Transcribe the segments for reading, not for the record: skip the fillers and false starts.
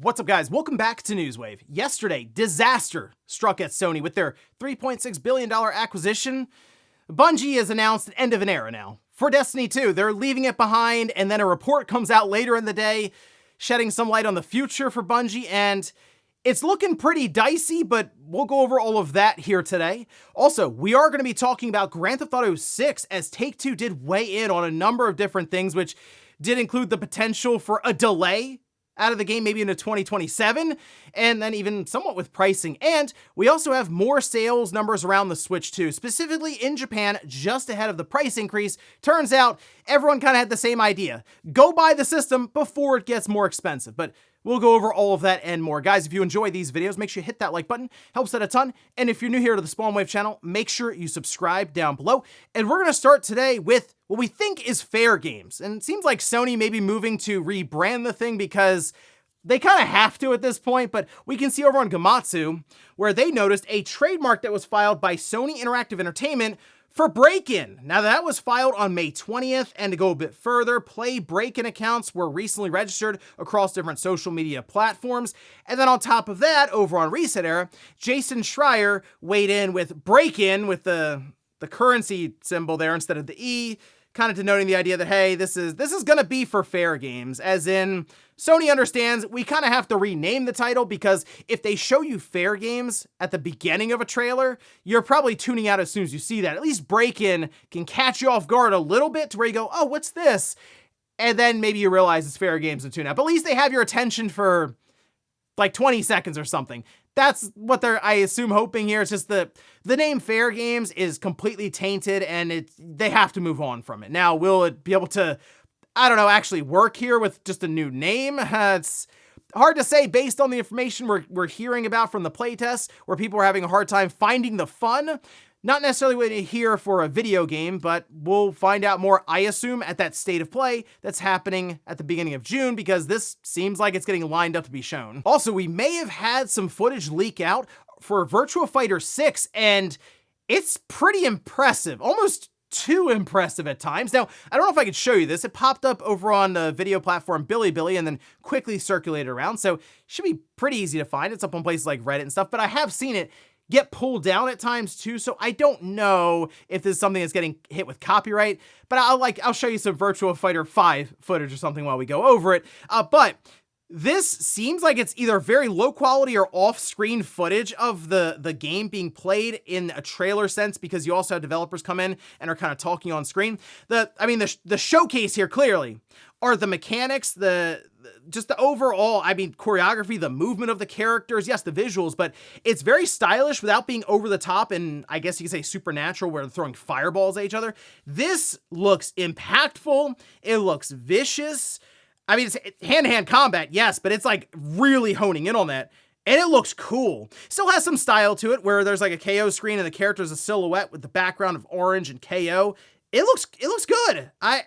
What's up, guys? Welcome back to Newswave. Yesterday, disaster struck at Sony with their $3.6 billion acquisition. Bungie has announced the end of an era now. For Destiny 2, they're leaving it behind, and then a report comes out later in the day shedding some light on the future for Bungie, and it's looking pretty dicey, but we'll go over all of that here today. Also, we are going to be talking about Grand Theft Auto 6 as Take-Two did weigh in on a number of different things, which did include the potential for a delay out of the game, maybe into 2027, and then even somewhat with pricing. And we also have more sales numbers around the Switch too, specifically in Japan, just ahead of the price increase. Turns out everyone kind of had the same idea. Go buy the system before it gets more expensive. But we'll go over all of that and more. Guys, if you enjoy these videos, make sure you hit that like button. Helps out a ton. And if you're new here to the Spawn Wave channel, make sure you subscribe down below. And we're going to start today with what we think is Fair Games. And it seems like Sony may be moving to rebrand the thing because they kind of have to at this point, but we can see over on Gamatsu where they noticed a trademark that was filed by Sony Interactive Entertainment for break-in. Now that was filed on May 20th, and to go a bit further, play break-in accounts were recently registered across different social media platforms. And then on top of that, over on Reset Era, Jason Schreier weighed in with break-in with the currency symbol there instead of the E, kind of denoting the idea that, hey, this is gonna be for Fair Games, as in Sony understands we kind of have to rename the title because if they show you Fair Games at the beginning of a trailer, you're probably tuning out as soon as you see that. At least break-in can catch you off guard a little bit to where you go, oh, what's this? And then maybe you realize it's Fair Games and tune out. But at least they have your attention for like 20 seconds or something. That's what they're, I assume, hoping here. It's just the name Fair Games is completely tainted and they have to move on from it. Now, will it be able to, I don't know, actually work here with just a new name? It's hard to say based on the information we're hearing about from the playtests, where people are having a hard time finding the fun. Not necessarily what you hear for a video game, but we'll find out more, I assume, at that state of play that's happening at the beginning of June, because this seems like it's getting lined up to be shown. Also, we may have had some footage leak out for Virtua Fighter 6, and it's pretty impressive, almost too impressive at times. Now, I don't know if I could show you this. It popped up over on the video platform Bilibili and then quickly circulated around, so it should be pretty easy to find. It's up on places like Reddit and stuff, but I have seen it get pulled down at times too, so I don't know if this is something that's getting hit with copyright, but I'll show you some Virtua Fighter 5 footage or something while we go over it. But this seems like it's either very low quality or off-screen footage of the game being played in a trailer sense, because you also have developers come in and are kind of talking on screen. The showcase here clearly are the mechanics, just the overall, choreography, the movement of the characters, yes, the visuals, but it's very stylish without being over the top and I guess you could say supernatural, where they're throwing fireballs at each other. This looks impactful. It looks vicious. It's hand-to-hand combat, yes, but it's like really honing in on that. And it looks cool. Still has some style to it, where there's like a KO screen and the character's a silhouette with the background of orange and KO. It looks good. I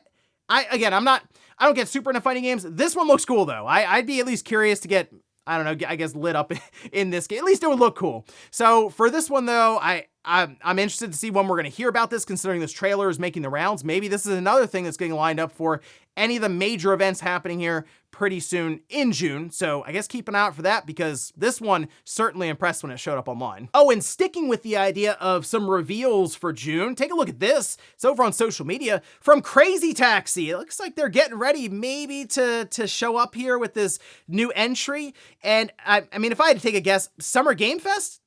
don't get super into fighting games. This one looks cool though. I'd be at least curious to get, I don't know, I guess lit up in this game. At least it would look cool. So for this one though, I'm interested to see when we're going to hear about this, considering this trailer is making the rounds. Maybe this is another thing that's getting lined up for any of the major events happening here pretty soon in June. So I guess keep an eye out for that, because this one certainly impressed when it showed up online. Oh, and sticking with the idea of some reveals for June, take a look at this. It's over on social media from Crazy Taxi. It looks like they're getting ready maybe to show up here with this new entry. And if I had to take a guess, Summer Game Fest?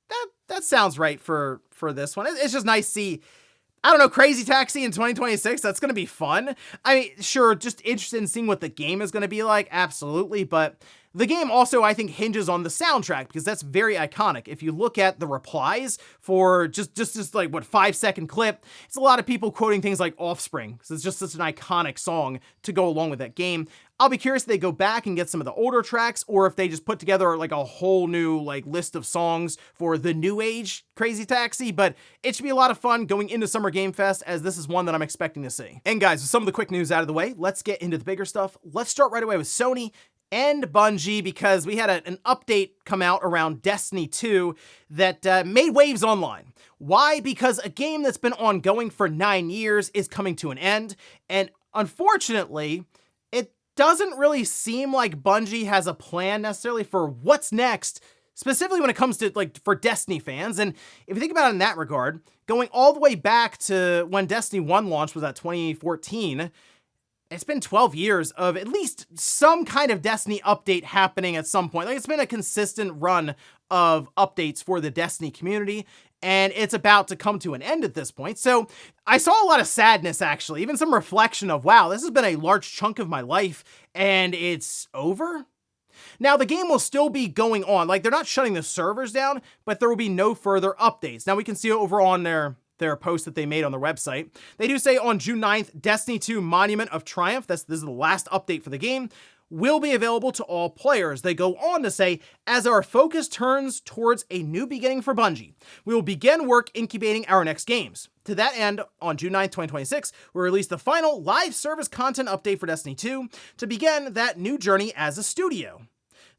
That sounds right for this one. It's just nice to see, I don't know, Crazy Taxi in 2026. That's going to be fun. Sure, just interested in seeing what the game is going to be like. Absolutely. But the game also, I think, hinges on the soundtrack, because that's very iconic. If you look at the replies for just like, 5-second clip, it's a lot of people quoting things like Offspring, because it's just such an iconic song to go along with that game. I'll be curious if they go back and get some of the older tracks, or if they just put together like a whole new list of songs for the new age Crazy Taxi, but it should be a lot of fun going into Summer Game Fest, as this is one that I'm expecting to see. And guys, with some of the quick news out of the way, let's get into the bigger stuff. Let's start right away with Sony and Bungie, because we had an update come out around Destiny 2 that made waves online. Why? Because a game that's been ongoing for 9 years is coming to an end, and unfortunately, doesn't really seem like Bungie has a plan necessarily for what's next, specifically when it comes to like for Destiny fans. And if you think about it in that regard, going all the way back to when Destiny 1 launched was at 2014, it's been 12 years of at least some kind of Destiny update happening at some point. Like, it's been a consistent run of updates for the Destiny community, and it's about to come to an end at this point. So I saw a lot of sadness, actually, even some reflection of, wow, this has been a large chunk of my life and it's over? Now, the game will still be going on. Like, they're not shutting the servers down, but there will be no further updates. Now, we can see over on their post that they made on their website. They do say on June 9th, Destiny 2 Monument of Triumph, this is the last update for the game, will be available to all players. They go on to say, as our focus turns towards a new beginning for Bungie, we will begin work incubating our next games. To that end, on June 9th, 2026, we'll release the final live service content update for Destiny 2 to begin that new journey as a studio.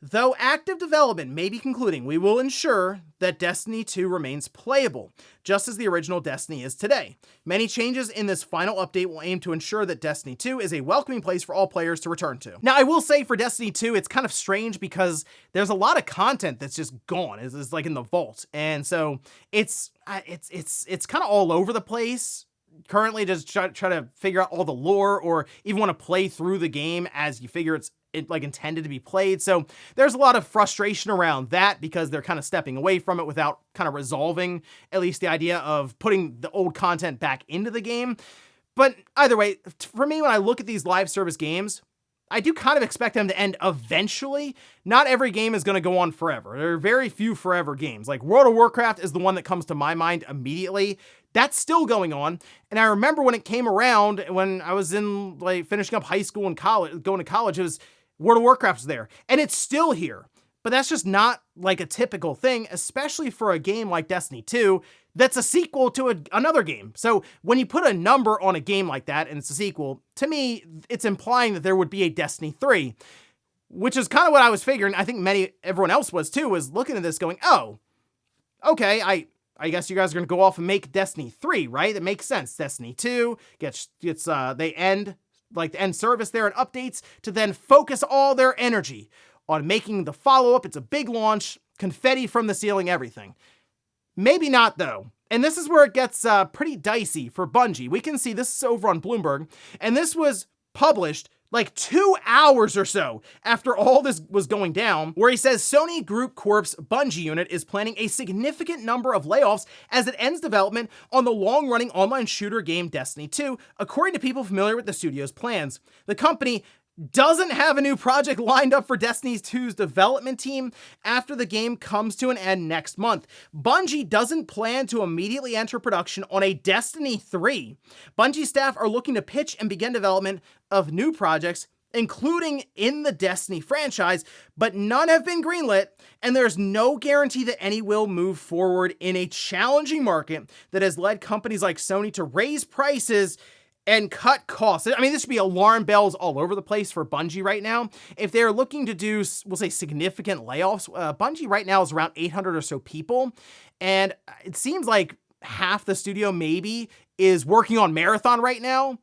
Though active development may be concluding, we will ensure that Destiny 2 remains playable, just as the original Destiny is today. Many changes in this final update will aim to ensure that Destiny 2 is a welcoming place for all players to return to. Now, I will say for Destiny 2, it's kind of strange because there's a lot of content that's just gone. It's like in the vault. And so it's kind of all over the place. Currently, just try to figure out all the lore, or even want to play through the game as you figure it's like intended to be played. So there's a lot of frustration around that because they're kind of stepping away from it without kind of resolving at least the idea of putting the old content back into the game. But either way, for me, when I look at these live service games, I do kind of expect them to end eventually. Not every game is going to go on forever. There are very few forever games. Like World of Warcraft is the one that comes to my mind immediately. That's still going on. And I remember when it came around, when I was in like finishing up high school and college, going to college, it was World of Warcraft was there, and it's still here. But that's just not like a typical thing, especially for a game like Destiny 2 that's a sequel to another game. So when you put a number on a game like that and it's a sequel, to me, it's implying that there would be a Destiny 3, which is kind of what I was figuring. I think everyone else was too, was looking at this going, oh, okay, I guess you guys are going to go off and make Destiny 3, right? That makes sense. Destiny 2 they end service there and updates to then focus all their energy on making the follow-up. It's a big launch, confetti from the ceiling, everything. Maybe not, though. And this is where it gets pretty dicey for Bungie. We can see this is over on Bloomberg, and this was published like 2 hours or so after all this was going down, where he says Sony Group Corp's Bungie unit is planning a significant number of layoffs as it ends development on the long-running online shooter game Destiny 2, according to people familiar with the studio's plans. The company doesn't have a new project lined up for Destiny 2's development team after the game comes to an end next month. Bungie doesn't plan to immediately enter production on a Destiny 3. Bungie staff are looking to pitch and begin development of new projects, including in the Destiny franchise, but none have been greenlit, and there's no guarantee that any will move forward in a challenging market that has led companies like Sony to raise prices and cut costs. I mean, this should be alarm bells all over the place for Bungie right now. If they're looking to do, we'll say, significant layoffs, Bungie right now is around 800 or so people. And it seems like half the studio maybe is working on Marathon right now.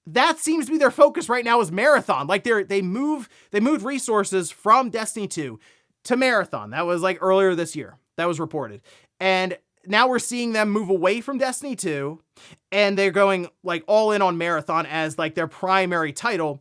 That seems to be their focus right now, is Marathon. Like they moved resources from Destiny 2 to Marathon. That was like earlier this year. That was reported. And now we're seeing them move away from Destiny 2, and they're going like all in on Marathon as like their primary title.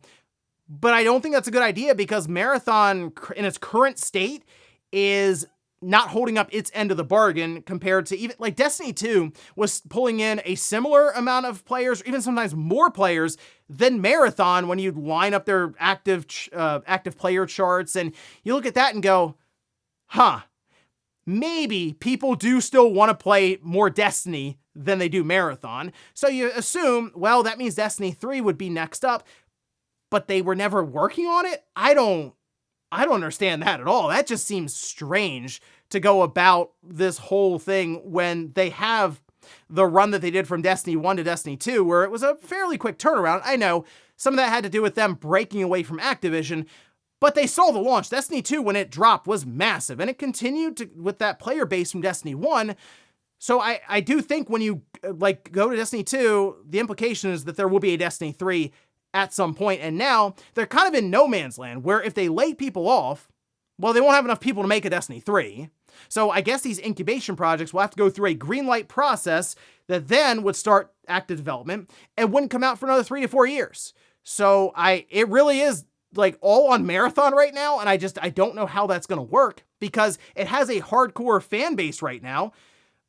But I don't think that's a good idea, because Marathon in its current state is not holding up its end of the bargain compared to even like Destiny 2 was pulling in a similar amount of players, or even sometimes more players than Marathon when you line up their active player charts. And you look at that and go, maybe people do still want to play more Destiny than they do Marathon. So you assume, well, that means Destiny 3 would be next up, but they were never working on it? I don't understand that at all. That just seems strange to go about this whole thing when they have the run that they did from Destiny 1 to Destiny 2, where it was a fairly quick turnaround. I know some of that had to do with them breaking away from Activision, but they saw the launch. Destiny 2, when it dropped, was massive, and it continued with that player base from Destiny 1. So I do think when you go to Destiny 2, the implication is that there will be a Destiny 3 at some point, and now they're kind of in no man's land, where if they lay people off, well, they won't have enough people to make a Destiny 3. So I guess these incubation projects will have to go through a green light process that then would start active development and wouldn't come out for another 3 to 4 years. So it really is like all on Marathon right now, and I don't know how that's going to work, because it has a hardcore fan base right now,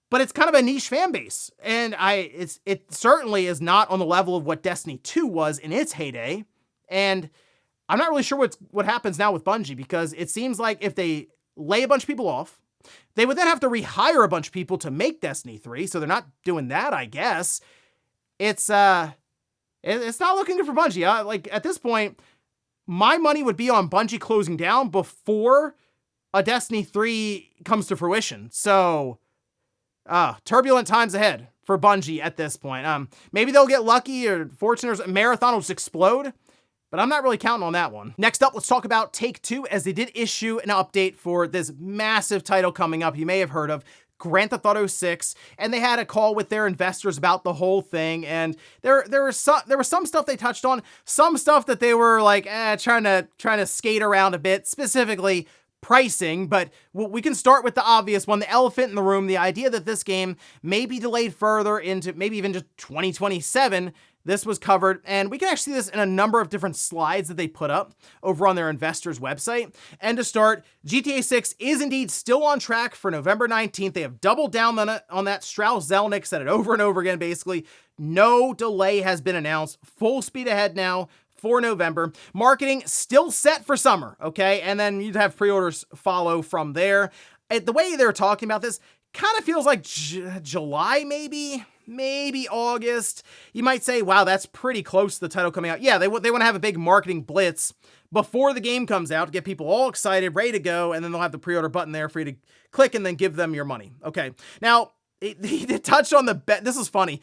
but it's kind of a niche fan base, and it certainly is not on the level of what Destiny 2 was in its heyday. And I'm not really sure what happens now with Bungie, because it seems like if they lay a bunch of people off, they would then have to rehire a bunch of people to make Destiny 3, so they're not doing that, I guess. It's not looking good for Bungie. Like, at this point, my money would be on Bungie closing down before a Destiny 3 comes to fruition. So, turbulent times ahead for Bungie at this point. Maybe they'll get lucky or fortunate, or Marathon will just explode, but I'm not really counting on that one. Next up, let's talk about Take-Two, as they did issue an update for this massive title coming up you may have heard of, Grand Theft Auto 6, and they had a call with their investors about the whole thing, and there was some stuff they touched on, some stuff that they were like trying to skate around a bit, specifically pricing. But we can start with the obvious one, the elephant in the room, the idea that this game may be delayed further into maybe even just 2027. This was covered, and we can actually see this in a number of different slides that they put up over on their investors' website. And to start, GTA 6 is indeed still on track for November 19th. They have doubled down on that. Strauss Zelnick said it over and over again, basically. No delay has been announced. Full speed ahead now for November. Marketing still set for summer, okay? And then you'd have pre-orders follow from there. The way they're talking about this kind of feels like July, maybe August. You might say, wow, that's pretty close to the title coming out. Yeah, they want to have a big marketing blitz before the game comes out to get people all excited, ready to go, and then they'll have the pre-order button there for you to click and then give them your money. Okay, now, he touched on this is funny.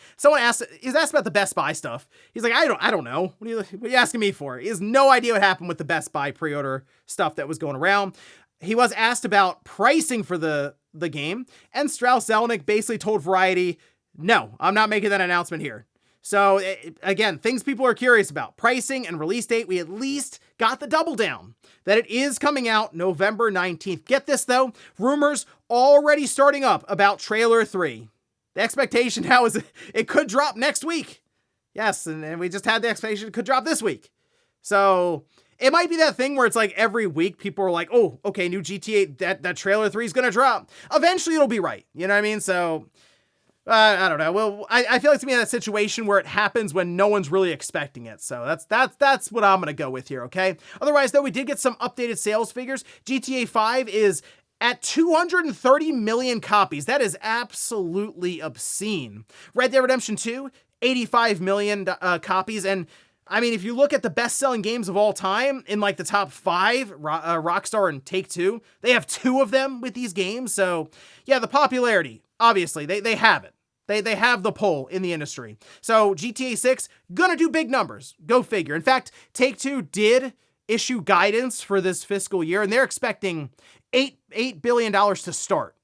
He's asked about the Best Buy stuff. He's like, I don't know. What are you asking me for? He has no idea what happened with the Best Buy pre-order stuff that was going around. He was asked about pricing for the game, and Strauss Zelnick basically told Variety, no, I'm not making that announcement here. So again, things people are curious about, pricing and release date. We at least got the double down that it is coming out November 19th. Get this though, rumors already starting up about Trailer 3. The expectation now is it could drop next week. Yes, and we just had the expectation it could drop this week. So it might be that thing where it's like every week people are like, oh, okay, new GTA, that Trailer 3 is going to drop. Eventually it'll be right. You know what I mean? So I don't know. Well, I feel like to me that situation where it happens when no one's really expecting it. So that's what I'm going to go with here, okay? Otherwise, though, we did get some updated sales figures. GTA 5 is at 230 million copies. That is absolutely obscene. Red Dead Redemption 2, 85 million copies. And I mean, if you look at the best-selling games of all time in like the top 5, Rockstar and Take-Two, they have 2 of them with these games. So yeah, the popularity, obviously, they have it. They have the pull in the industry. So GTA 6, gonna do big numbers. Go figure. In fact, Take-Two did issue guidance for this fiscal year, and they're expecting $8 billion to start.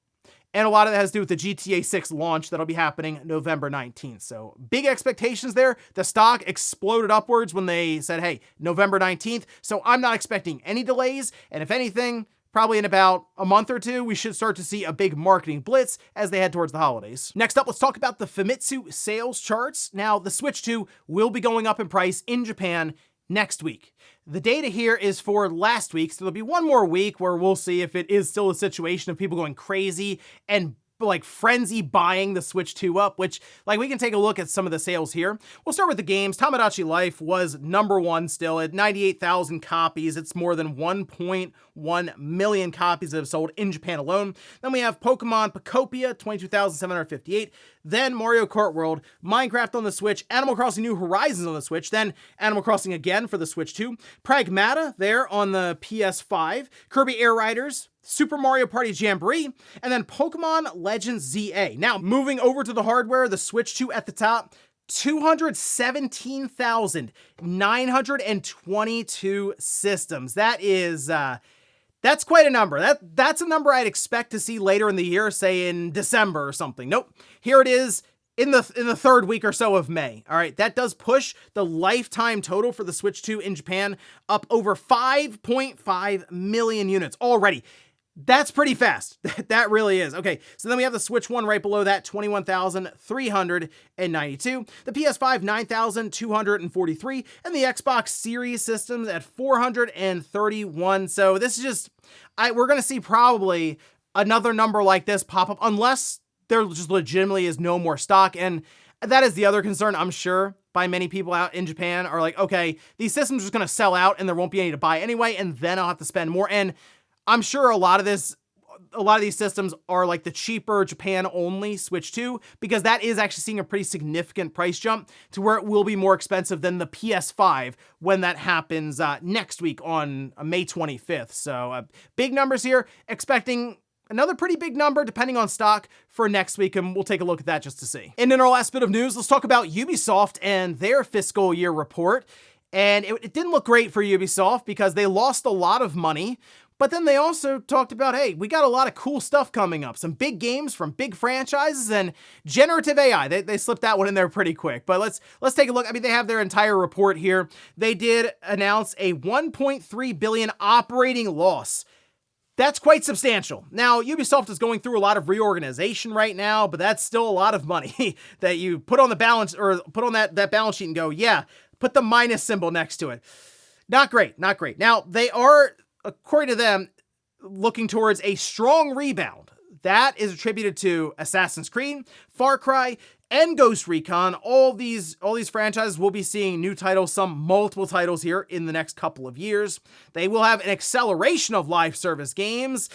And a lot of that has to do with the GTA 6 launch that'll be happening November 19th. So big expectations there. The stock exploded upwards when they said, hey, November 19th. So I'm not expecting any delays. And if anything, probably in about a month or two, we should start to see a big marketing blitz as they head towards the holidays. Next up, let's talk about the Famitsu sales charts. Now, the Switch 2 will be going up in price in Japan next week. The data here is for last week, so there'll be one more week where we'll see if it is still a situation of people going crazy and like frenzy buying the Switch 2 up, which like we can take a look at some of the sales here. We'll start with the games. Tamagotchi Life was #1 still at 98,000 copies. It's more than 1.1 million copies that have sold in Japan alone. Then we have Pokemon Pocopia, 22,758. Then Mario Kart World, Minecraft on the Switch, Animal Crossing New Horizons on the Switch, then Animal Crossing again for the Switch 2, Pragmata there on the PS5, Kirby Air Riders, Super Mario Party Jamboree, and then Pokemon Legends ZA. Now, moving over to the hardware, the Switch 2 at the top, 217,922 systems. That is, that's quite a number. That's a number I'd expect to see later in the year, say in December or something. Nope. Here it is in the third week or so of May. All right, that does push the lifetime total for the Switch 2 in Japan up over 5.5 million units already. That's pretty fast. That really is. Okay, so then we have the Switch 1 right below that, 21,392. The PS5, 9,243. And the Xbox Series systems at 431. So this is just, we're going to see probably another number like this pop up unless there just legitimately is no more stock. And that is the other concern, I'm sure, by many people out in Japan are like, okay, these systems are just going to sell out and there won't be any to buy anyway, and then I'll have to spend more. And I'm sure a lot of these systems are like the cheaper Japan-only Switch 2, because that is actually seeing a pretty significant price jump to where it will be more expensive than the PS5 when that happens next week on May 25th. So big numbers here, expecting another pretty big number depending on stock for next week, and we'll take a look at that just to see. And in our last bit of news, let's talk about Ubisoft and their fiscal year report. And it didn't look great for Ubisoft because they lost a lot of money. But then they also talked about, hey, we got a lot of cool stuff coming up. Some big games from big franchises and generative AI. They slipped that one in there pretty quick. But let's take a look. I mean, they have their entire report here. They did announce a 1.3 billion operating loss. That's quite substantial. Now, Ubisoft is going through a lot of reorganization right now, but that's still a lot of money that you put on the balance, or put on that balance sheet and go, yeah, put the minus symbol next to it. Not great, not great. Now, they are, according to them, looking towards a strong rebound. That is attributed to Assassin's Creed, Far Cry, and Ghost Recon. All these franchises will be seeing new titles, some multiple titles here in the next couple of years. They will have an acceleration of live service games.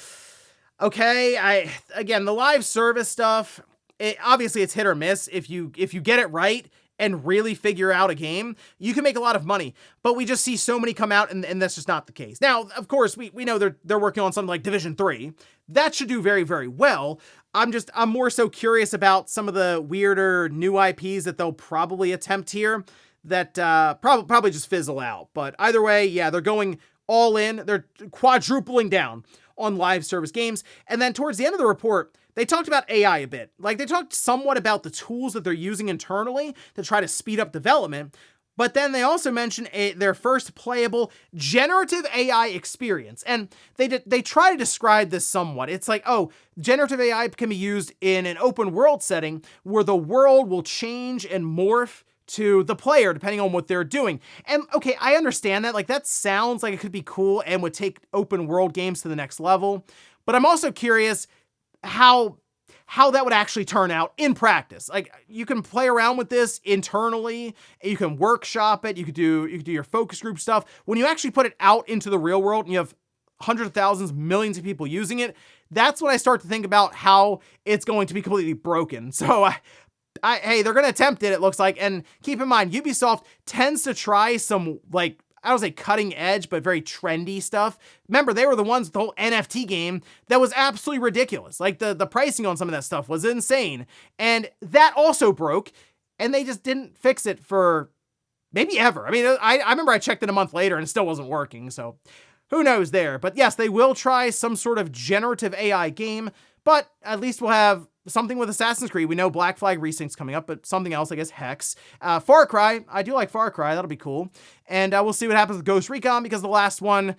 Okay, again, the live service stuff, obviously it's hit or miss. If you get it right and really figure out a game, you can make a lot of money. But we just see so many come out, and that's just not the case. Now, of course, we know they're working on something like Division 3. That should do very, very well. I'm more so curious about some of the weirder new IPs that they'll probably attempt here that probably just fizzle out. But either way, yeah, they're going all in. They're quadrupling down on live service games. And then towards the end of the report, they talked about AI a bit. Like, they talked somewhat about the tools that they're using internally to try to speed up development. But then they also mentioned their first playable generative AI experience. And they try to describe this somewhat. It's like, oh, generative AI can be used in an open world setting where the world will change and morph to the player depending on what they're doing. And okay, I understand that. Like, that sounds like it could be cool and would take open world games to the next level. But I'm also curious how that would actually turn out in practice. Like, you can play around with this internally, you can workshop it, you could do your focus group stuff. When you actually put it out into the real world and you have hundreds of thousands, millions of people using it, that's when I start to think about how it's going to be completely broken. So hey, they're going to attempt it looks like. And keep in mind, Ubisoft tends to try some, like, I don't say cutting edge, but very trendy stuff. Remember, they were the ones with the whole NFT game that was absolutely ridiculous. Like, the pricing on some of that stuff was insane. And that also broke, and they just didn't fix it for maybe ever. I mean, I remember I checked it a month later and it still wasn't working, so who knows there. But yes, they will try some sort of generative AI game, but at least we'll have something with Assassin's Creed. We know Black Flag Resync's coming up, but something else, I guess, Hex. Far Cry, I do like Far Cry, that'll be cool. And we'll see what happens with Ghost Recon, because the last one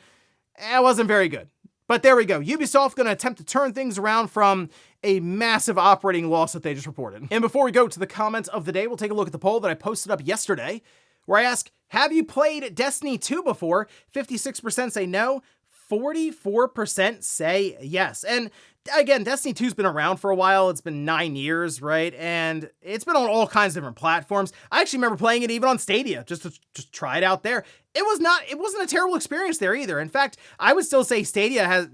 wasn't very good. But there we go. Ubisoft going to attempt to turn things around from a massive operating loss that they just reported. And before we go to the comments of the day, we'll take a look at the poll that I posted up yesterday, where I ask, have you played Destiny 2 before? 56% say no, 44% say yes. And again, Destiny 2's been around for a while. It's been 9 years, right? And it's been on all kinds of different platforms. I actually remember playing it even on Stadia, just to try it out there. It wasn't a terrible experience there either. In fact, I would still say Stadia has,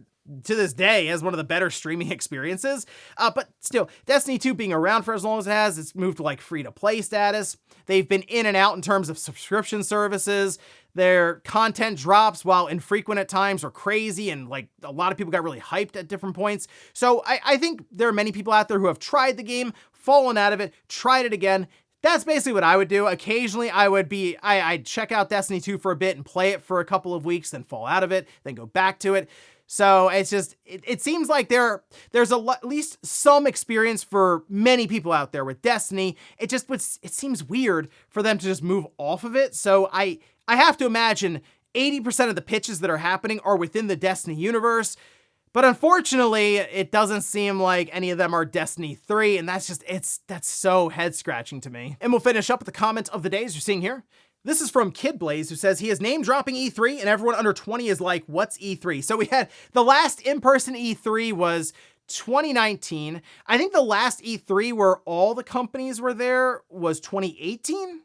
to this day, has one of the better streaming experiences. But still, Destiny 2 being around for as long as it has, it's moved to like free-to-play status. They've been in and out in terms of subscription services. Their content drops, while infrequent at times, are crazy, and like a lot of people got really hyped at different points. So I think there are many people out there who have tried the game, fallen out of it, tried it again. That's basically what I would do. Occasionally, I'd check out Destiny 2 for a bit and play it for a couple of weeks, then fall out of it, then go back to it. So it's just, it seems like there's at least some experience for many people out there with Destiny. It seems weird for them to just move off of it. So I have to imagine 80% of the pitches that are happening are within the Destiny universe. But unfortunately, it doesn't seem like any of them are Destiny 3, and that's so head-scratching to me. And we'll finish up with the comment of the day, as you're seeing here. This is from Kid Blaze, who says he is name-dropping E3, and everyone under 20 is like, what's E3? So we had the last in-person E3 was 2019. I think the last E3 where all the companies were there was 2018?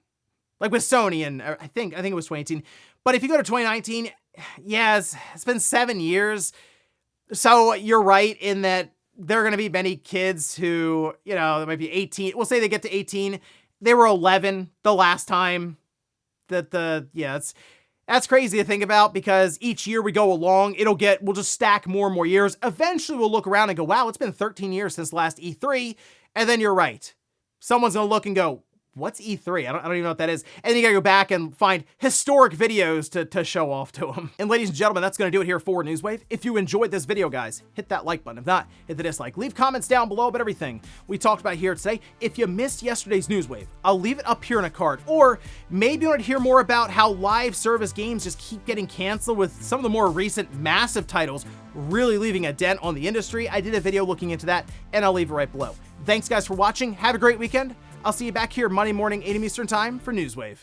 Like with Sony, and I think it was 2018. But if you go to 2019, yeah, it's been 7 years. So you're right in that there are going to be many kids who, they might be 18. We'll say they get to 18. They were 11 the last time that's crazy to think about, because each year we go along, we'll just stack more and more years. Eventually we'll look around and go, wow, it's been 13 years since last E3. And then you're right. Someone's going to look and go, what's E3? I don't even know what that is. And then you gotta go back and find historic videos to show off to them. And ladies and gentlemen, that's gonna do it here for Newswave. If you enjoyed this video, guys, hit that like button. If not, hit the dislike. Leave comments down below about everything we talked about here today. If you missed yesterday's Newswave, I'll leave it up here in a card. Or maybe you want to hear more about how live service games just keep getting canceled, with some of the more recent massive titles really leaving a dent on the industry. I did a video looking into that, and I'll leave it right below. Thanks guys for watching. Have a great weekend. I'll see you back here Monday morning, 8 a.m. Eastern Time for Newswave.